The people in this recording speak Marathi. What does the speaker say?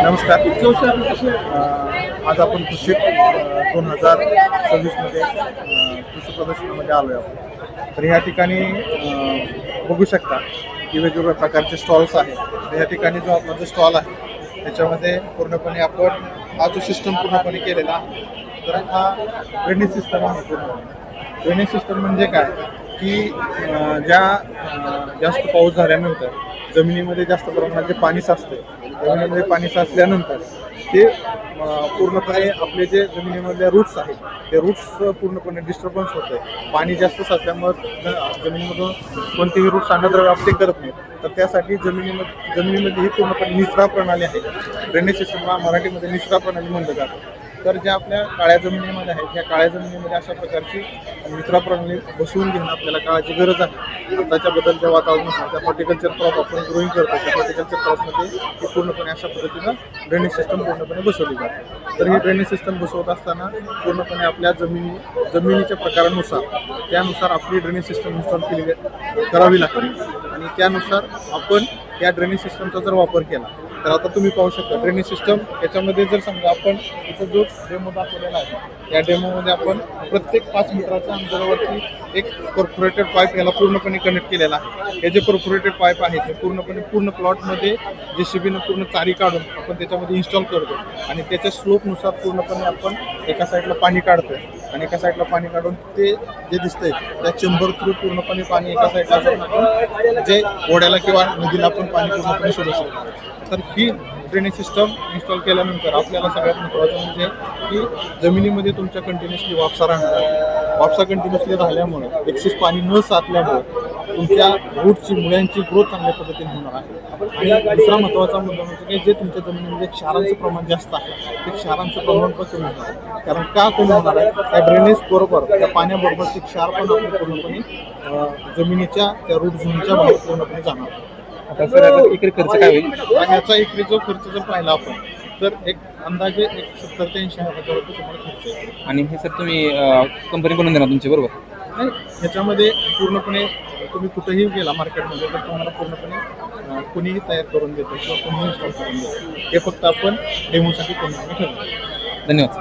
नमस्कार. आज आपण कृषी 2026मध्ये कृषी प्रदर्शनामध्ये आलो आहे आपण. तर ह्या ठिकाणी बघू शकता की वेगवेगळ्या प्रकारचे स्टॉल्स आहेत. तर ह्या ठिकाणी जो आपला जो स्टॉल आहे त्याच्यामध्ये पूर्णपणे आपण हा जो सिस्टम पूर्णपणे केलेला आहे. तर हा ड्रेनेज सिस्टम आहे. पूर्णपणे ड्रेनेज सिस्टम म्हणजे काय की जास्त पाऊस झाल्यानंतर जमिनीमध्ये जास्त प्रमाणात जे पाणी साचते, जमिनीमध्ये पाणी साचल्यानंतर ते पूर्णपणे आपले जे जमिनीमधल्या रूट्स आहेत ते रूट्स पूर्णपणे डिस्टर्बन्स होते. पाणी जास्त साचल्यामुळे जमिनीमधून कोणतेही रूट्स अन्नद्रव्य आपले करत नाहीत. तर त्यासाठी जमिनीमध्ये ही पूर्णपणे निचरा प्रणाली आहे. ड्रेनेज सिस्टमला मराठीमध्ये निचरा प्रणाली म्हटलं जातं. तर ज्या आपल्या काळ्या जमिनीमध्ये आहेत त्या काळ्या जमिनीमध्ये अशा प्रकारची निचरा प्रणाली बसवून घेणं आपल्याला काळाची गरज आहे. आताच्या बदलत्या वातावरणानुसार त्या हॉर्टिकल्चर क्रॉप आपण ग्रोईंग करतो त्या हॉर्टिकल्चर क्रॉपमध्ये ही पूर्णपणे अशा पद्धतीनं ड्रेनेज सिस्टम पूर्णपणे बसवली जाते. तर ही ड्रेनेज सिस्टम बसवत असताना पूर्णपणे आपल्या जमिनीच्या प्रकारानुसार त्यानुसार आपली ड्रेनेज सिस्टम इन्स्टॉल करावी लागते आणि त्यानुसार आपण या ड्रेनेज सिस्टमचा जर वापर केला तर आता तुम्ही पाहू शकता ड्रेनेज सिस्टम याच्यामध्ये जर समजा आपण इथं जो डेमो दाखवलेला आहे या डेमोमध्ये आपण प्रत्येक 5 मीटरच्या अंतरावरती एक कॉर्पोरेटेड पाईप याला पूर्णपणे कनेक्ट केलेला आहे. हे जे कॉर्पोरेटेड पाईप आहे ते पूर्ण प्लॉटमध्ये JCBनं पूर्ण चारी काढून आपण त्याच्यामध्ये इन्स्टॉल करतो आणि त्याच्या स्लोपनुसार पूर्णपणे आपण एका साईडला पाणी काढतोय आणि एका साईडला पाणी काढून ते जे दिसतंय त्या चेंबर थ्रू पूर्णपणे पाणी एका साईडला जाऊन आपण जे ओढ्याला किंवा नदीला आपण पाणी पूर्णपणे सोडू शकतो. तर ही ड्रेनेज सिस्टम इन्स्टॉल केल्यानंतर आपल्याला सगळ्यात महत्त्वाचं म्हणजे की जमिनीमध्ये तुमच्या कंटिन्युअसली वापसा राहणार. वापसा कंटिन्युअसली राहिल्यामुळे एक्सेस पाणी न साचल्यामुळे तुमच्या रूटची मुळ्यांची ग्रोथ चांगल्या पद्धतीने होणार आहे. आणि दुसरा महत्त्वाचा मुद्दा म्हणजे की जे तुमच्या जमिनीमध्ये क्षारांचं प्रमाण जास्त आहे ते क्षारांचं प्रमाण पण कमी होणार आहे. कारण का कमी होणार आहे त्या ड्रेनेज बरोबर त्या पाण्याबरोबर ते क्षार पण आपलं पूर्णपणे जमिनीच्या त्या रूट झोनच्या बाहेर पूर्णपणे जाणार. आता सर एकरी खर्च काय होईल? ह्याचा एकरी जो खर्च जर पाहिला आपण तर एक अंदाजे 70 ते 80 हजार रुपये तुम्हाला खर्च येईल. आणि हे सर तुम्ही कंपनी बनवून देणार तुमची, बरोबर? नाही, ह्याच्यामध्ये पूर्णपणे तुम्ही कुठेही गेला मार्केटमध्ये तर तुम्हाला पूर्णपणे कुणीही तयार करून देतो किंवा कुणीही इन्स्टॉल करून देतो. हे फक्त आपण डेमोसाठी पूर्णपणे ठेवतो. धन्यवाद.